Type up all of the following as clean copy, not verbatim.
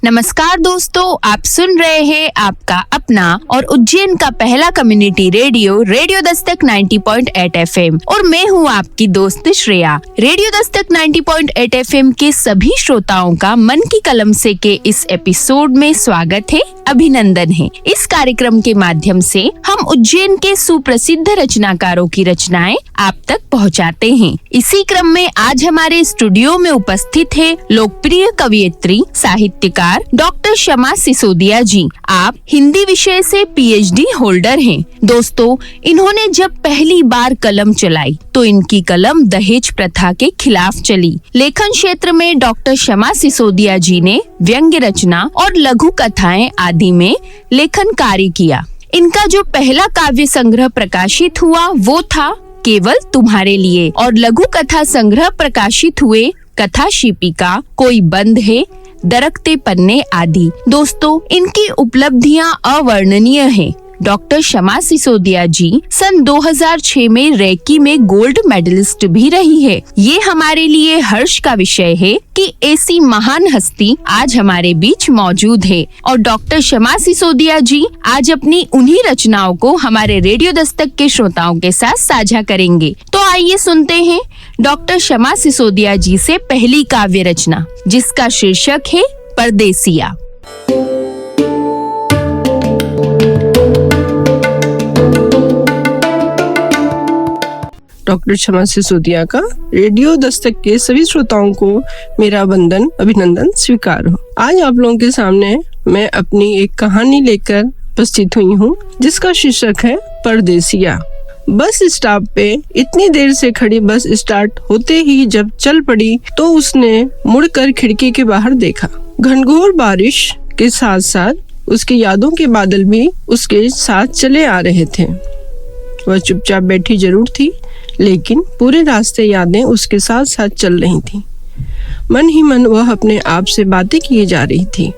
नमस्कार दोस्तों, आप सुन रहे हैं आपका अपना और उज्जैन का पहला community radio radio Dastak 90.8 FM और मैं हूं आपकी दोस्त श्रेया। रेडियो दस्तक 90.8 FM के सभी श्रोताओं का मन की कलम से के इस एपिसोड में स्वागत है, अभिनंदन है। इस कार्यक्रम के माध्यम से हम उज्जैन के सुप्रसिद्ध रचनाकारों की रचनाएं आप तक पहुंचाते हैं। इसी क्रम में आज हमारे स्टूडियो में उपस्थित है लोकप्रिय कवयित्री साहित्यकार डॉक्टर शमा सिसोदिया जी। आप हिंदी विषय से PhD होल्डर हैं। दोस्तों, इन्होंने जब पहली बार कलम चलाई तो इनकी कलम दहेज प्रथा के खिलाफ चली। लेखन क्षेत्र में डॉक्टर शमा सिसोदिया जी ने व्यंग्य रचना और लघु कथाएं आदि में लेखन कार्य किया। इनका जो पहला काव्य संग्रह प्रकाशित हुआ वो था केवल तुम्हारे लिए और लघु कथा संग्रह प्रकाशित हुए कथा शिपिका, कोई बंद है, दरकते पन्ने आदि। दोस्तों, इनकी उपलब्धियां अवर्णनीय हैं। डॉक्टर शमा सिसोदिया जी सन 2006 में रेकी में गोल्ड मेडलिस्ट भी रही है। ये हमारे लिए हर्ष का विषय है कि ऐसी महान हस्ती आज हमारे बीच मौजूद है और डॉक्टर शमा सिसोदिया जी आज अपनी उन्हीं रचनाओं को हमारे रेडियो दस्तक के श्रोताओं के साथ साझा करेंगे। तो आइए सुनते हैं डॉक्टर शमा सिसोदिया जी से पहली काव्य रचना, जिसका शीर्षक है परदेसिया। डॉक्टर शमा सिसोदिया का रेडियो दस्तक के सभी श्रोताओं को मेरा वंदन अभिनंदन स्वीकार हो। आज आप लोगों के सामने मैं अपनी एक कहानी लेकर उपस्थित हुई हूँ, जिसका शीर्षक है परदेसिया। बस स्टॉप पे इतनी देर से खड़ी बस स्टार्ट होते ही जब चल पड़ी तो उसने मुड़कर खिड़की के बाहर देखा। घनघोर बारिश के साथ साथ उसकी यादों के बादल भी उसके साथ चले आ रहे थे। वह चुपचाप बैठी जरूर थी, लेकिन पूरे रास्ते यादें उसके साथ साथ चल रही थीं। मन ही मन वह अपने आप से बातें किए जा रही थी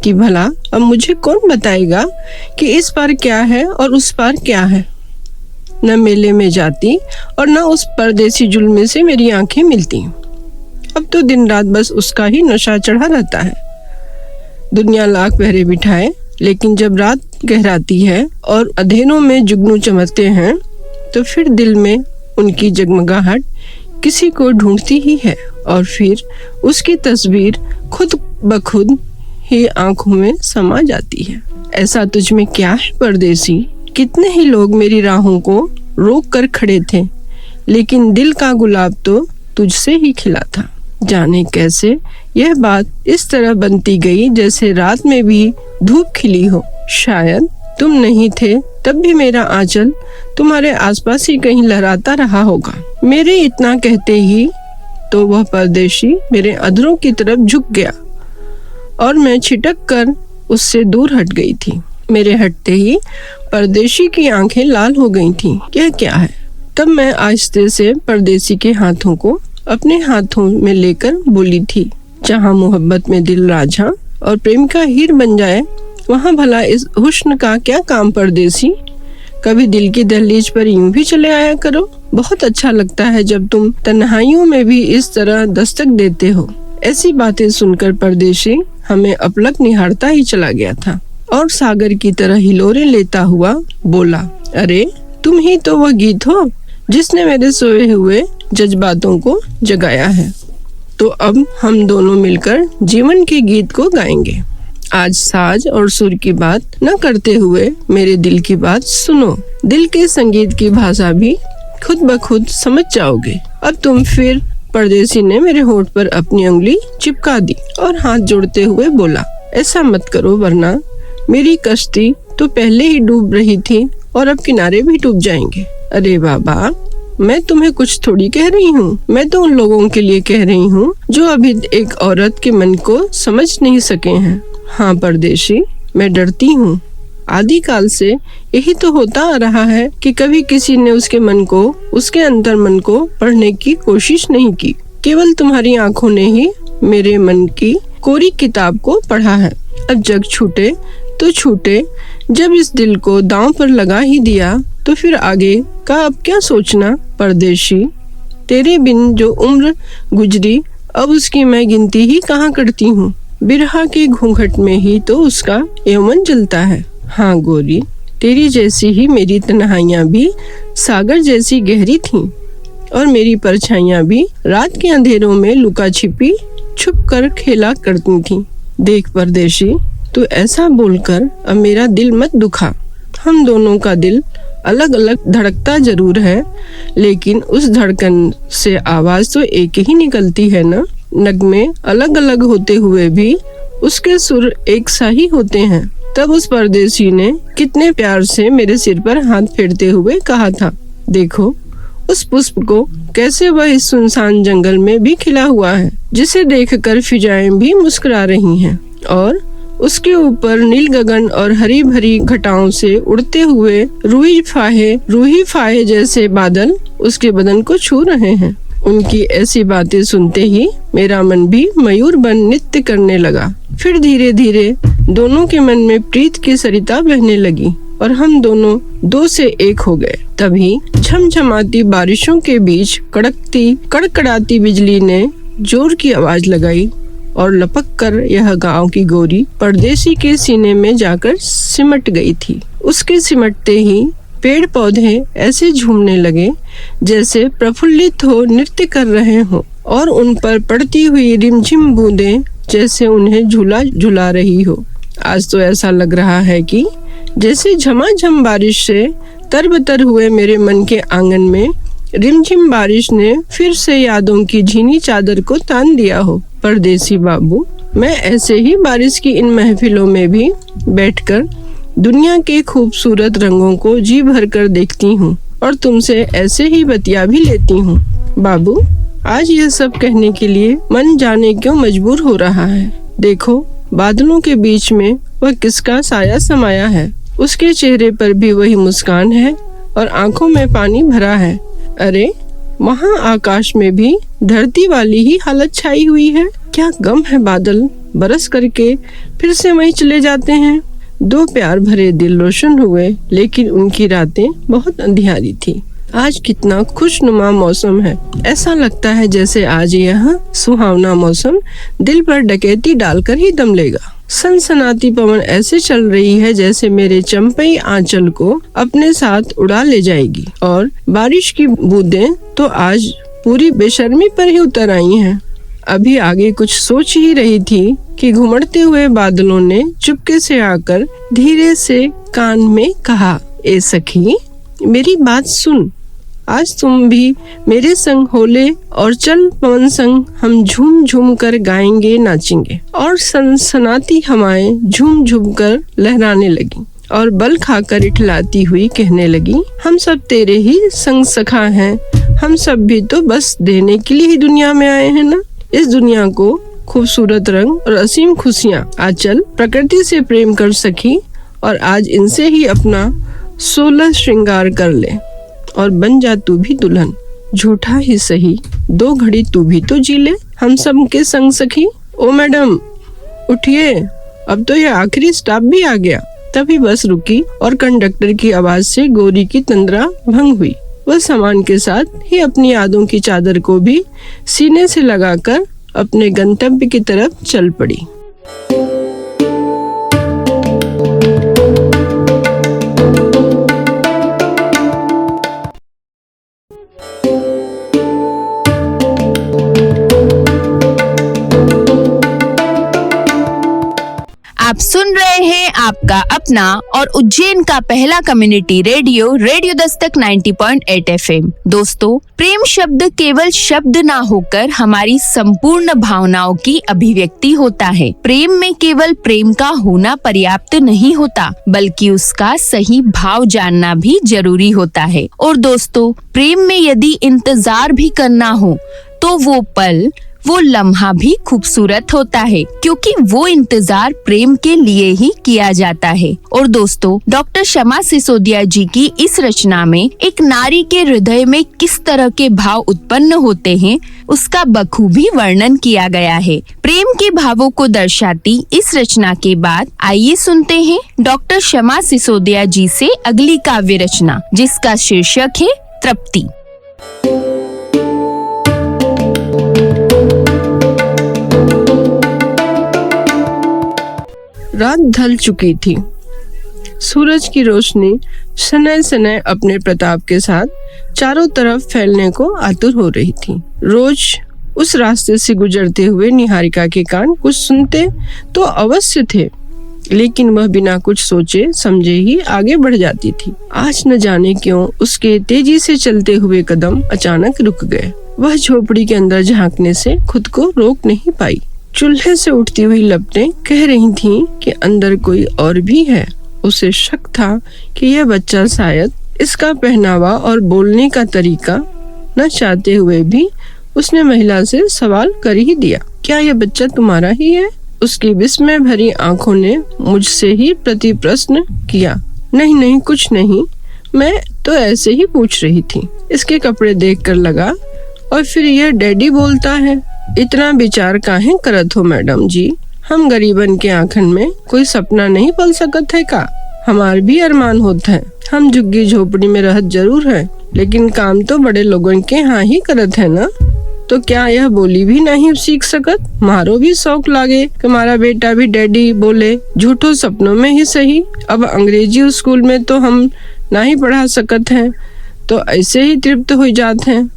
कि भला अब मुझे कौन बताएगा कि इस पार क्या है और उस पार क्या है। न मेले में जाती और न उस परदेसी जुल्मे से मेरी आंखें मिलती। अब तो दिन रात बस उसका ही नशा चढ़ा रहता है। दुनिया लाख पहरे बिठाए, लेकिन जब रात गहराती है और अंधेरों में जुगनू चमकते हैं तो फिर दिल में उनकी जगमगाहट किसी को ढूंढती ही है और फिर उसकी तस्वीर खुद ब खुद ही आंखों में समा जाती है। ऐसा तुझ में क्या है परदेसी? कितने ही लोग मेरी राहों को रोक कर खड़े थे, लेकिन दिल का गुलाब तो तुझसे ही खिला था। जाने कैसे यह बात इस तरह बनती गई जैसे रात में भी धूप खिली हो। शायद तुम नहीं थे तब भी मेरा आंचल तुम्हारे आसपास ही कहीं लहराता रहा होगा। मेरे इतना कहते ही तो वह परदेशी मेरे अधरों की तरफ झुक गया और मैं छिटक कर उससे दूर हट गई थी। मेरे हटते ही परदेशी की आंखें लाल हो गई थीं। यह क्या है? तब मैं आहिस्ते से परदेसी के हाथों को अपने हाथों में लेकर बोली थी, जहाँ मोहब्बत में दिल राझा और प्रेम का हीर बन जाए, वहाँ भला इस हुस्न का क्या काम परदेसी? कभी दिल की दहलीज पर यूं भी चले आया करो। बहुत अच्छा लगता है जब तुम तन्हाइयों में भी इस तरह दस्तक देते हो। ऐसी बातें सुनकर परदेशी हमें अपलक निहारता ही चला गया था और सागर की तरह हिलोरे लेता हुआ बोला, अरे तुम ही तो वह गीत हो जिसने मेरे सोए हुए जज्बातों को जगाया है। तो अब हम दोनों मिलकर जीवन के गीत को गाएंगे। आज साज और सुर की बात न करते हुए मेरे दिल की बात सुनो। दिल के संगीत की भाषा भी खुद ब खुद समझ जाओगे। अब तुम फिर परदेसी ने मेरे होंठ पर अपनी उंगली चिपका दी और हाथ जोड़ते हुए बोला, ऐसा मत करो वरना मेरी कश्ती तो पहले ही डूब रही थी और अब किनारे भी डूब जाएंगे। अरे बाबा, मैं तुम्हें कुछ थोड़ी कह रही हूँ, मैं तो उन लोगों के लिए कह रही हूँ जो अभी एक औरत के मन को समझ नहीं सके हैं। हाँ परदेशी, मैं डरती हूँ। आदिकाल से यही तो होता आ रहा है कि कभी किसी ने उसके मन को, उसके अंतर मन को पढ़ने की कोशिश नहीं की। केवल तुम्हारी आंखों ने ही मेरे मन की कोरी किताब को पढ़ा है। अब जग छूटे तो छूटे, जब इस दिल को दांव पर लगा ही दिया तो फिर आगे का अब क्या सोचना परदेशी। तेरे बिन जो उम्र गुजरी अब उसकी मैं गिनती ही कहाँ करती हूँ। बिरहा के घूंघट में ही तो उसका यौवन जलता है। हाँ गोरी, तेरी जैसी ही मेरी तन्हाइयाँ भी सागर जैसी गहरी थीं और मेरी परछाइयाँ भी रात के अंधेरों में लुका छिपी छुप कर खेला करती थीं। देख परदेशी, तू ऐसा बोलकर अब मेरा दिल मत दुखा। हम दोनों का दिल अलग अलग धड़कता जरूर है, लेकिन उस धड़कन से आवाज तो एक ही निकलती है ना। नगमे अलग अलग होते हुए भी उसके सुर एक सा ही होते हैं। तब उस परदेसी ने कितने प्यार से मेरे सिर पर हाथ फेरते हुए कहा था, देखो उस पुष्प को कैसे वह इस सुनसान जंगल में भी खिला हुआ है, जिसे देखकर फिजाएं भी मुस्कुरा रही हैं और उसके ऊपर नील गगन और हरी भरी घटाओं से उड़ते हुए रूही फाहे जैसे बादल उसके बदन को छू रहे हैं। उनकी ऐसी बातें सुनते ही मेरा मन भी मयूर बन नृत्य करने लगा। फिर धीरे धीरे दोनों के मन में प्रीत की सरिता बहने लगी और हम दोनों दो से एक हो गए। तभी झमझमाती बारिशों के बीच कड़कड़ाती बिजली ने जोर की आवाज लगाई और लपक कर यह गांव की गोरी परदेसी के सीने में जाकर सिमट गई थी। उसके सिमटते ही पेड़ पौधे ऐसे झूमने लगे जैसे प्रफुल्लित हो नृत्य कर रहे हो और उन पर पड़ती हुई रिमझिम बूंदें जैसे उन्हें झूला झुला रही हो। आज तो ऐसा लग रहा है कि जैसे झमाझम बारिश से तरबतर हुए मेरे मन के आंगन में रिमझिम बारिश ने फिर से यादों की झीनी चादर को तान दिया हो। परदेसी बाबू, मैं ऐसे ही बारिश की इन महफिलों में भी बैठकर दुनिया के खूबसूरत रंगों को जी भर कर देखती हूँ और तुमसे ऐसे ही बतिया भी लेती हूँ। बाबू, आज यह सब कहने के लिए मन जाने क्यों मजबूर हो रहा है। देखो बादलों के बीच में वह किसका साया समाया है। उसके चेहरे पर भी वही मुस्कान है और आंखों में पानी भरा है। अरे वहाँ आकाश में भी धरती वाली ही हालत छाई हुई है। क्या गम है, बादल बरस करके फिर से वहीं चले जाते हैं। दो प्यार भरे दिल रोशन हुए, लेकिन उनकी रातें बहुत अंधियारी थी। आज कितना खुशनुमा मौसम है। ऐसा लगता है जैसे आज यह सुहावना मौसम दिल पर डकैती डालकर ही दम लेगा। सनसनाती पवन ऐसे चल रही है जैसे मेरे चंपई आंचल को अपने साथ उड़ा ले जाएगी और बारिश की बूंदें तो आज पूरी बेशर्मी पर ही उतर आई हैं। अभी आगे कुछ सोच ही रही थी कि घुमड़ते हुए बादलों ने चुपके से आकर धीरे से कान में कहा, ए सखी मेरी बात सुन, आज तुम भी मेरे संग होले और चल पवन संग हम झूम झूम कर गाएंगे नाचेंगे। और सनसनाती हवाएं झूम झूम कर लहराने लगी और बल खाकर इठलाती हुई कहने लगी, हम सब तेरे ही संग सखा हैं, हम सब भी तो बस देने के लिए ही दुनिया में आए हैं ना। इस दुनिया को खूबसूरत रंग और असीम खुशियाँ आज चल प्रकृति से प्रेम कर सकी और आज इनसे ही अपना 16 श्रृंगार कर ले और बन जा तू भी दुल्हन। झूठा ही सही 2 घड़ी तू भी तो जी ले हम सब के संग सखी। ओ मैडम उठिए, अब तो यह आखिरी स्टॉप भी आ गया। तभी बस रुकी और कंडक्टर की आवाज से गोरी की तंद्रा भंग हुई। वह सामान के साथ ही अपनी यादों की चादर को भी सीने से लगाकर अपने गंतव्य की तरफ चल पड़ी। आप सुन रहे हैं आपका अपना और उज्जैन का पहला community radio radio Dastak 90.8 FM। दोस्तों, प्रेम शब्द केवल शब्द ना होकर हमारी संपूर्ण भावनाओं की अभिव्यक्ति होता है। प्रेम में केवल प्रेम का होना पर्याप्त नहीं होता, बल्कि उसका सही भाव जानना भी जरूरी होता है। और दोस्तों, प्रेम में यदि इंतजार भी करना हो तो वो पल, वो लम्हा भी खूबसूरत होता है, क्योंकि वो इंतजार प्रेम के लिए ही किया जाता है। और दोस्तों, डॉक्टर शमा सिसोदिया जी की इस रचना में एक नारी के हृदय में किस तरह के भाव उत्पन्न होते हैं, उसका बखूबी वर्णन किया गया है। प्रेम के भावों को दर्शाती इस रचना के बाद आइए सुनते हैं डॉक्टर शमा सिसोदिया जी से अगली काव्य रचना, जिसका शीर्षक है तृप्ति। रात ढल चुकी थी। सूरज की रोशनी सनय सनय अपने प्रताप के साथ चारों तरफ फैलने को आतुर हो रही थी। रोज उस रास्ते से गुजरते हुए निहारिका के कान कुछ सुनते तो अवश्य थे, लेकिन वह बिना कुछ सोचे समझे ही आगे बढ़ जाती थी। आज न जाने क्यों उसके तेजी से चलते हुए कदम अचानक रुक गए। वह झोपड़ी के अंदर झांकने से खुद को रोक नहीं पाई। चूल्हे से उठती हुई लपटें कह रही थीं कि अंदर कोई और भी है। उसे शक था कि यह बच्चा शायद, इसका पहनावा और बोलने का तरीका न चाहते हुए भी उसने महिला से सवाल कर ही दिया, क्या यह बच्चा तुम्हारा ही है? उसकी विस्मय भरी आंखों ने मुझसे ही प्रति प्रश्न किया। नहीं नहीं, कुछ नहीं, मैं तो ऐसे ही पूछ रही थी। इसके कपड़े देखकर लगा, और फिर यह डैडी बोलता है। इतना विचार काहे करत हो मैडम जी? हम गरीबन के आंखन में कोई सपना नहीं पल सकत है का? हमार भी अरमान होता है। हम झुग्गी झोपड़ी में रहत जरूर है, लेकिन काम तो बड़े लोगन के यहाँ ही करत है ना। तो क्या यह बोली भी नहीं सीख सकत? मारो भी शौक लागे कि हमारा बेटा भी डैडी बोले, झूठो सपनों में ही सही। अब अंग्रेजी स्कूल में तो हम ना ही पढ़ा सकत हैं, तो ऐसे ही तृप्त हो जाते हैं।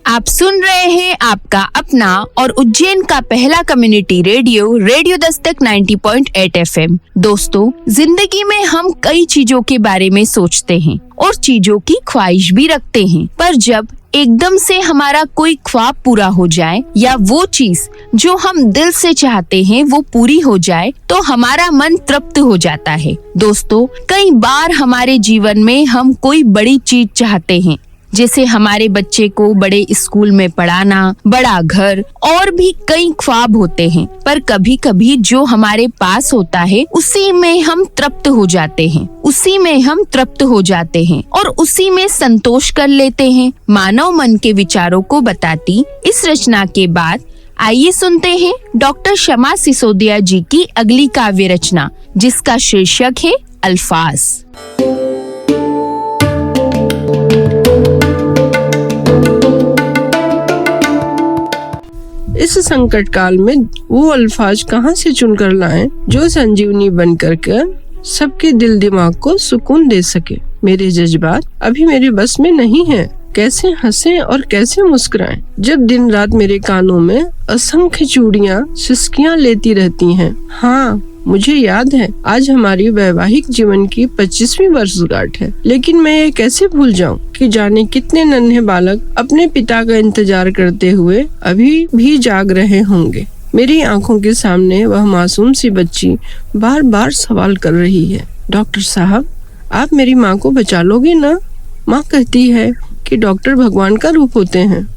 आप सुन रहे हैं आपका अपना और उज्जैन का पहला community radio, radio Dastak 90.8 FM। दोस्तों, जिंदगी में हम कई चीजों के बारे में सोचते हैं और चीजों की ख्वाहिश भी रखते हैं, पर जब एकदम से हमारा कोई ख्वाब पूरा हो जाए या वो चीज जो हम दिल से चाहते हैं वो पूरी हो जाए, तो हमारा मन तृप्त हो जाता है। दोस्तों, कई बार हमारे जीवन में हम कोई बड़ी चीज चाहते हैं, जैसे हमारे बच्चे को बड़े स्कूल में पढ़ाना, बड़ा घर, और भी कई ख्वाब होते हैं। पर कभी कभी जो हमारे पास होता है उसी में हम तृप्त हो जाते हैं, और उसी में संतोष कर लेते हैं। मानव मन के विचारों को बताती इस रचना के बाद आइए सुनते हैं डॉक्टर शमा सिसोदिया जी की अगली काव्य रचना, जिसका शीर्षक है अल्फाज। इस संकट काल में वो अल्फाज कहाँ से चुनकर लाएं जो संजीवनी बनकर सबके दिल दिमाग को सुकून दे सके। मेरे जज्बात अभी मेरे बस में नहीं हैं। कैसे हंसें और कैसे मुस्कुराएं जब दिन रात मेरे कानों में असंख्य चूड़ियां सिसकियां लेती रहती हैं। हाँ, मुझे याद है आज हमारी वैवाहिक जीवन की 25वीं वर्षगांठ है, लेकिन मैं ये कैसे भूल जाऊं कि जाने कितने नन्हे बालक अपने पिता का इंतजार करते हुए अभी भी जाग रहे होंगे। मेरी आंखों के सामने वह मासूम सी बच्ची बार बार सवाल कर रही है, डॉक्टर साहब, आप मेरी माँ को बचा लोगे ना? माँ कहती है कि डॉक्टर भगवान का रूप होते हैं।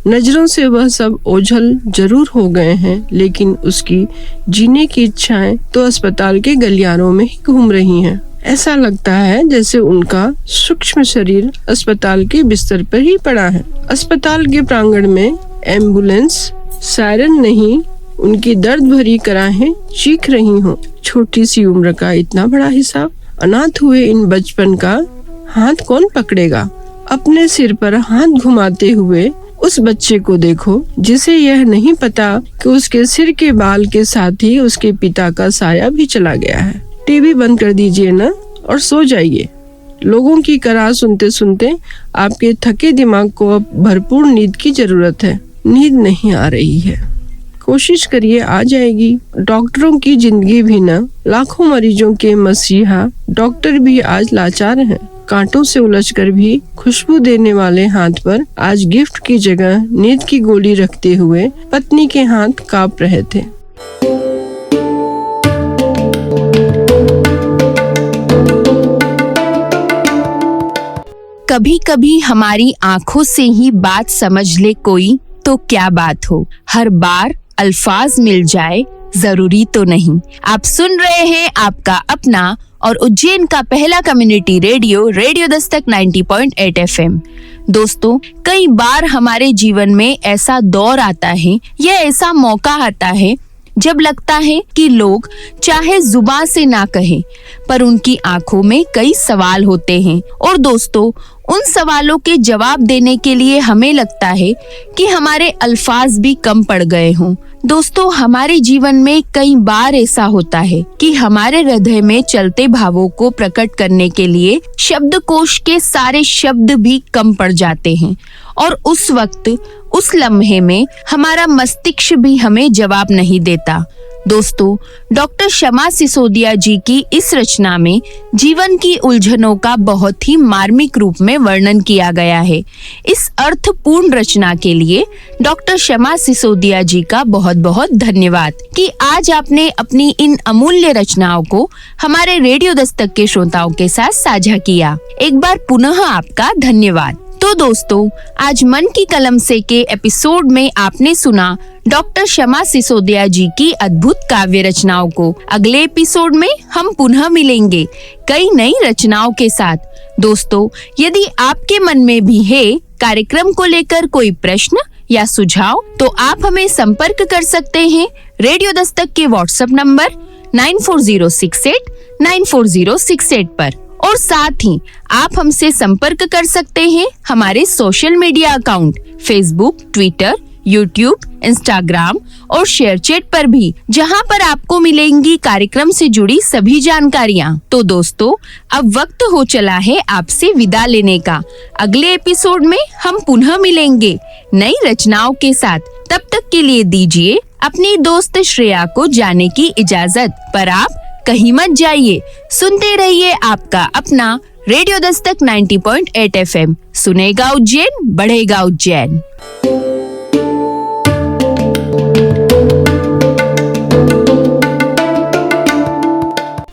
नजरों से वह सब ओझल जरूर हो गए हैं, लेकिन उसकी जीने की इच्छाएं तो अस्पताल के गलियारों में ही घूम रही हैं। ऐसा लगता है जैसे उनका सूक्ष्म शरीर अस्पताल के बिस्तर पर ही पड़ा है। अस्पताल के प्रांगण में एम्बुलेंस सायरन नहीं, उनकी दर्द भरी कराहें चीख रही हों। छोटी सी उम्र का इतना बड़ा हिसाब, अनाथ हुए इन बचपन का हाथ कौन पकड़ेगा? अपने सिर पर हाथ घुमाते हुए उस बच्चे को देखो जिसे यह नहीं पता कि उसके सिर के बाल के साथ ही उसके पिता का साया भी चला गया है। टीवी बंद कर दीजिए ना और सो जाइए। लोगों की कराह सुनते सुनते आपके थके दिमाग को अब भरपूर नींद की जरूरत है। नींद नहीं आ रही है, कोशिश करिए, आ जाएगी। डॉक्टरों की जिंदगी भी न, लाखों मरीजों के मसीहा डॉक्टर भी आज लाचार हैं। कांटों से उलझकर भी खुशबू देने वाले हाथ पर आज गिफ्ट की जगह नींद की गोली रखते हुए पत्नी के हाथ कांप रहे थे। कभी कभी हमारी आंखों से ही बात समझ ले कोई तो क्या बात हो, हर बार अल्फाज मिल जाए जरूरी तो नहीं। आप सुन रहे हैं आपका अपना और उज्जैन का पहला community radio, radio Dastak 90.8 FM। दोस्तों, कई बार हमारे जीवन में ऐसा दौर आता है या ऐसा मौका आता है जब लगता है कि लोग चाहे जुबान से ना कहें पर उनकी आंखों में कई सवाल होते हैं, और दोस्तों उन सवालों के जवाब देने के लिए हमें लगता है कि हमारे अल्फाज भी कम पड़ गए हों। दोस्तों, हमारे जीवन में कई बार ऐसा होता है कि हमारे हृदय में चलते भावों को प्रकट करने के लिए शब्दकोश के सारे शब्द भी कम पड़ जाते हैं, और उस वक्त, उस लम्हे में हमारा मस्तिष्क भी हमें जवाब नहीं देता। दोस्तों, डॉक्टर शमा सिसोदिया जी की इस रचना में जीवन की उलझनों का बहुत ही मार्मिक रूप में वर्णन किया गया है। इस अर्थपूर्ण रचना के लिए डॉक्टर शमा सिसोदिया जी का बहुत बहुत धन्यवाद कि आज आपने अपनी इन अमूल्य रचनाओं को हमारे रेडियो दस्तक के श्रोताओं के साथ साझा किया। एक बार पुनः आपका धन्यवाद। तो दोस्तों, आज मन की कलम से के एपिसोड में आपने सुना डॉक्टर शमा सिसोदिया जी की अद्भुत काव्य रचनाओं को। अगले एपिसोड में हम पुनः मिलेंगे कई नई रचनाओं के साथ। दोस्तों, यदि आपके मन में भी है कार्यक्रम को लेकर कोई प्रश्न या सुझाव, तो आप हमें संपर्क कर सकते हैं रेडियो दस्तक के व्हाट्सएप नंबर 9406894068 पर, और साथ ही आप हमसे संपर्क कर सकते हैं हमारे social media account Facebook, Twitter, YouTube, Instagram और शेयरचैट पर भी, जहां पर आपको मिलेंगी कार्यक्रम से जुड़ी सभी जानकारियां। तो दोस्तों, अब वक्त हो चला है आपसे विदा लेने का। अगले एपिसोड में हम पुनः मिलेंगे नई रचनाओं के साथ। तब तक के लिए दीजिए अपनी दोस्त श्रेया को जाने की इजाजत, पर आप कहीं मत जाइए, सुनते रहिए आपका अपना रेडियो दस्तक 90.8 FM। सुनेगा उज्जैन, बढ़ेगा उज्जैन।